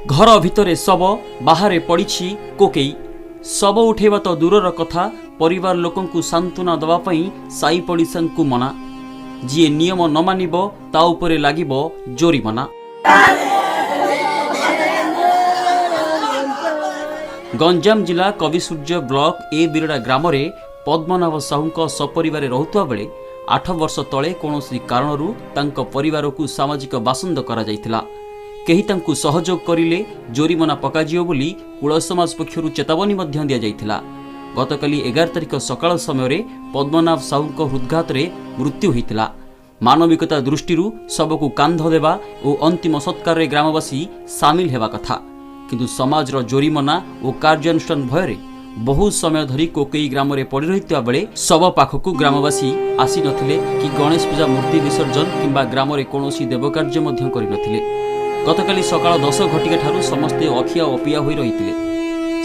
घर भितर शव बाहर पड़ी कोकेई शव उठेबा तो दूरर कथा परिवार लोकंकु सांत्वना दवापाई साई पड़िशांकु मना जी नियम न मानिब ता उपरे लागिब जोरिमाना। गंजाम जिला कविसूर्य ब्लॉक ए बिरड़ा ग्राम रे पद्मनाभ साहू सपरिवार रहुवा बेले 8 वर्ष तले कौनसी कारणरू तांको परिवार को सामाजिक बासंद करा जायतिला। केही तांकु सहयोग करिले जोरिमाना पकाजियो बोली कुल समाज पक्षरु चेतावनी मध्य दिया जायतिला। गतकाली 11 तारिख सकाळ समय पद्मनाभ साहू हृदघात रे मृत्यु होइतिला। मानविकता दृष्टि सबको कांध देवा और अंतिम सत्कार रे ग्रामवासी सामिल हेबा कथा, किंतु समाजर जोरिमाना और कार्यानुष्ठान भୟରେ बहु समय धरी कोकेई ग्राम रे पड़ी रहिता बेले शव पाखकु ग्रामवासी आसी नथिले कि गणेश पूजा मूर्ति विसर्जन किंबा ग्राम रे कोनोसी देवकार्य मध्य करि नथिले। गतकाली सकाळ 10 घटिका ठारू समस्ते अखिया अपिया होई रहितिले।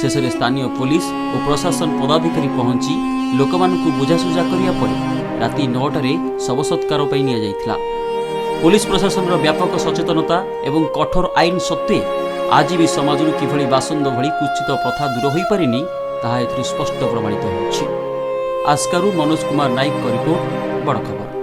शेषरे स्थानीय पुलिस और प्रशासन पदाधिकारी पहुंची लोकमानकु बुझासुझा करिया परे राति 9टारे शव सत्कार पई निया जायतिला। पुलिस प्रशासन व्यापक सचेतनता एवं कठोर आईन सत्वे आज भी समाज किभली बासंद भली कुचित प्रथा दूर हो पारिनी ताहा एथि स्पष्ट प्रमाणित होछि। आस्कारू मनोज कुमार नाइक रिपोर्ट, बड़ खबर।